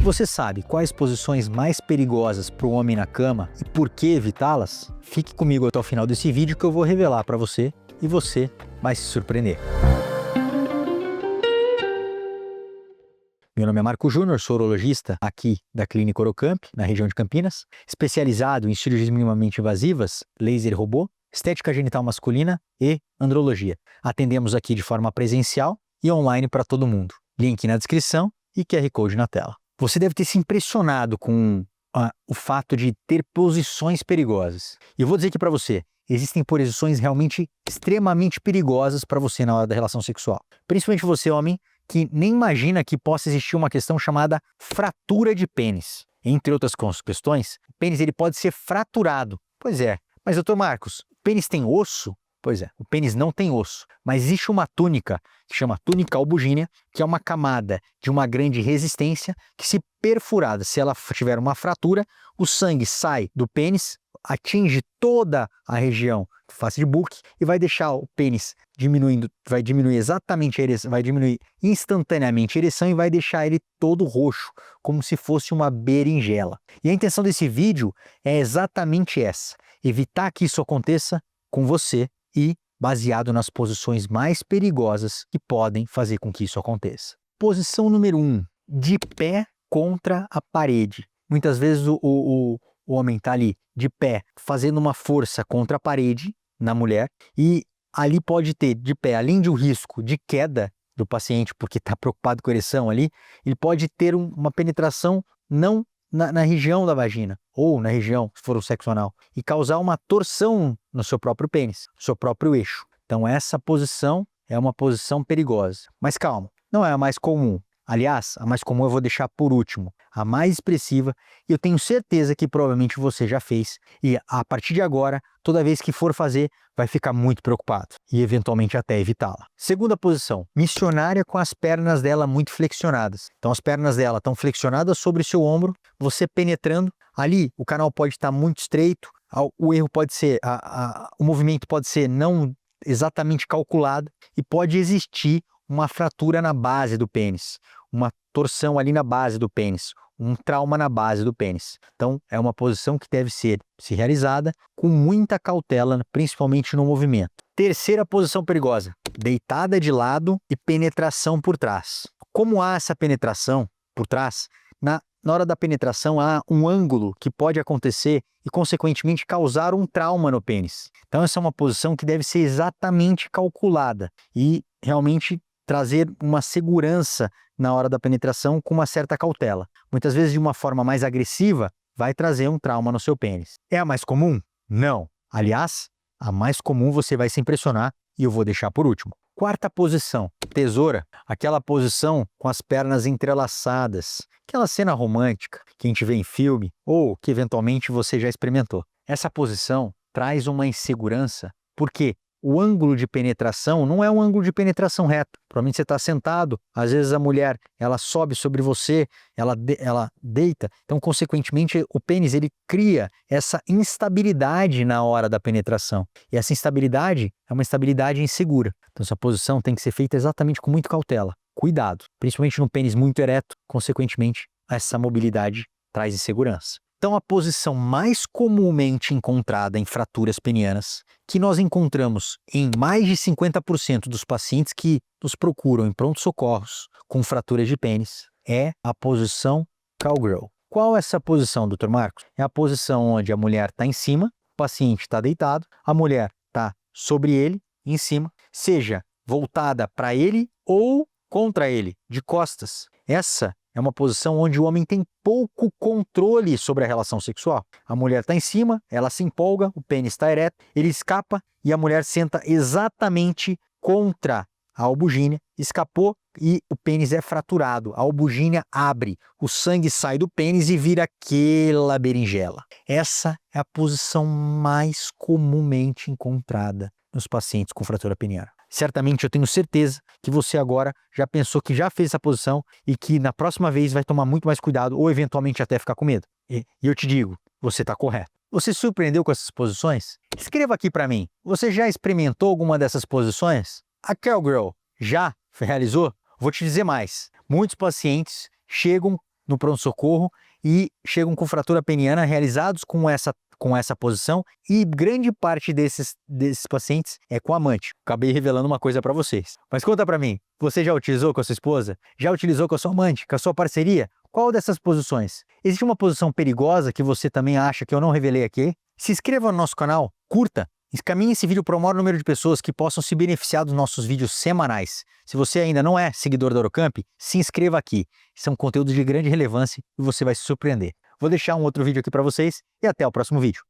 Você sabe quais posições mais perigosas para o homem na cama e por que evitá-las? Fique comigo até o final desse vídeo que eu vou revelar para você e você vai se surpreender. Meu nome é Marco Júnior, sou urologista aqui da Clínica Orocamp, na região de Campinas, especializado em cirurgias minimamente invasivas, laser robô, estética genital masculina e andrologia. Atendemos aqui de forma presencial e online para todo mundo. Link na descrição e QR Code na tela. Você deve ter se impressionado com o fato de ter posições perigosas. E eu vou dizer aqui para você, existem posições realmente extremamente perigosas para você na hora da relação sexual. Principalmente você, homem, que nem imagina que possa existir uma questão chamada fratura de pênis. Entre outras questões, o pênis ele pode ser fraturado. Pois é, mas doutor Marcos, o pênis tem osso? Pois é, o pênis não tem osso, mas existe uma túnica, que chama túnica albugínea, que é uma camada de uma grande resistência, que se perfurada, se ela tiver uma fratura, o sangue sai do pênis, atinge toda a região face de Book e vai deixar o pênis diminuindo, vai diminuir exatamente a ereção, vai diminuir instantaneamente a ereção e vai deixar ele todo roxo, como se fosse uma berinjela. E a intenção desse vídeo é exatamente essa, evitar que isso aconteça com você e baseado nas posições mais perigosas que podem fazer com que isso aconteça. Posição número 1, de pé contra a parede. Muitas vezes o homem está ali de pé, fazendo uma força contra a parede na mulher e ali pode ter de pé, além de um risco de queda do paciente porque está preocupado com a ereção ali, ele pode ter uma penetração não na região da vagina ou na região, se for o sexo anal, e causar uma torção no seu próprio pênis, no seu próprio eixo. Então essa posição é uma posição perigosa. Mas calma, não é a mais comum. Aliás, a mais comum eu vou deixar por último, a mais expressiva, e eu tenho certeza que provavelmente você já fez, e a partir de agora, toda vez que for fazer, vai ficar muito preocupado, e eventualmente até evitá-la. Segunda posição, missionária com as pernas dela muito flexionadas. Então as pernas dela estão flexionadas sobre o seu ombro, você penetrando, ali o canal pode estar muito estreito, o erro pode ser, o movimento pode ser não exatamente calculado, e pode existir uma fratura na base do pênis, uma torção ali na base do pênis, um trauma na base do pênis. Então, é uma posição que deve ser realizada com muita cautela, principalmente no movimento. Terceira posição perigosa, deitada de lado e penetração por trás. Como há essa penetração por trás, na hora da penetração há um ângulo que pode acontecer e, consequentemente, causar um trauma no pênis. Então, essa é uma posição que deve ser exatamente calculada e realmente trazer uma segurança na hora da penetração com uma certa cautela. Muitas vezes, de uma forma mais agressiva, vai trazer um trauma no seu pênis. É a mais comum? Não. Aliás, a mais comum você vai se impressionar e eu vou deixar por último. Quarta posição, tesoura, aquela posição com as pernas entrelaçadas, aquela cena romântica que a gente vê em filme ou que eventualmente você já experimentou. Essa posição traz uma insegurança porque o ângulo de penetração não é um ângulo de penetração reto. Provavelmente você está sentado, às vezes a mulher ela sobe sobre você, ela deita. Então, consequentemente, o pênis ele cria essa instabilidade na hora da penetração. E essa instabilidade é uma instabilidade insegura. Então, essa posição tem que ser feita exatamente com muita cautela. Cuidado, principalmente no pênis muito ereto, consequentemente, essa mobilidade traz insegurança. Então, a posição mais comumente encontrada em fraturas penianas, que nós encontramos em mais de 50% dos pacientes que nos procuram em pronto-socorros com fraturas de pênis, é a posição cowgirl. Qual é essa posição, Dr. Marcos? É a posição onde a mulher está em cima, o paciente está deitado, a mulher está sobre ele, em cima, seja voltada para ele ou contra ele, de costas. Essa é uma posição onde o homem tem pouco controle sobre a relação sexual. A mulher está em cima, ela se empolga, o pênis está ereto, ele escapa e a mulher senta exatamente contra a albugínea, escapou e o pênis é fraturado. A albugínea abre, o sangue sai do pênis e vira aquela berinjela. Essa é a posição mais comumente encontrada nos pacientes com fratura peniana. Certamente eu tenho certeza que você agora já pensou que já fez essa posição e que na próxima vez vai tomar muito mais cuidado ou eventualmente até ficar com medo. E eu te digo, você está correto. Você se surpreendeu com essas posições? Escreva aqui para mim, você já experimentou alguma dessas posições? A cowgirl já realizou? Vou te dizer mais, muitos pacientes chegam no pronto-socorro e chegam com fratura peniana realizados com essa posição, e grande parte desses pacientes é com amante. Acabei revelando uma coisa para vocês. Mas conta para mim, você já utilizou com a sua esposa? Já utilizou com a sua amante? Com a sua parceria? Qual dessas posições? Existe uma posição perigosa que você também acha que eu não revelei aqui? Se inscreva no nosso canal, curta, encaminhe esse vídeo para o maior número de pessoas que possam se beneficiar dos nossos vídeos semanais. Se você ainda não é seguidor da Orocamp, se inscreva aqui. São conteúdos de grande relevância e você vai se surpreender. Vou deixar um outro vídeo aqui para vocês e até o próximo vídeo.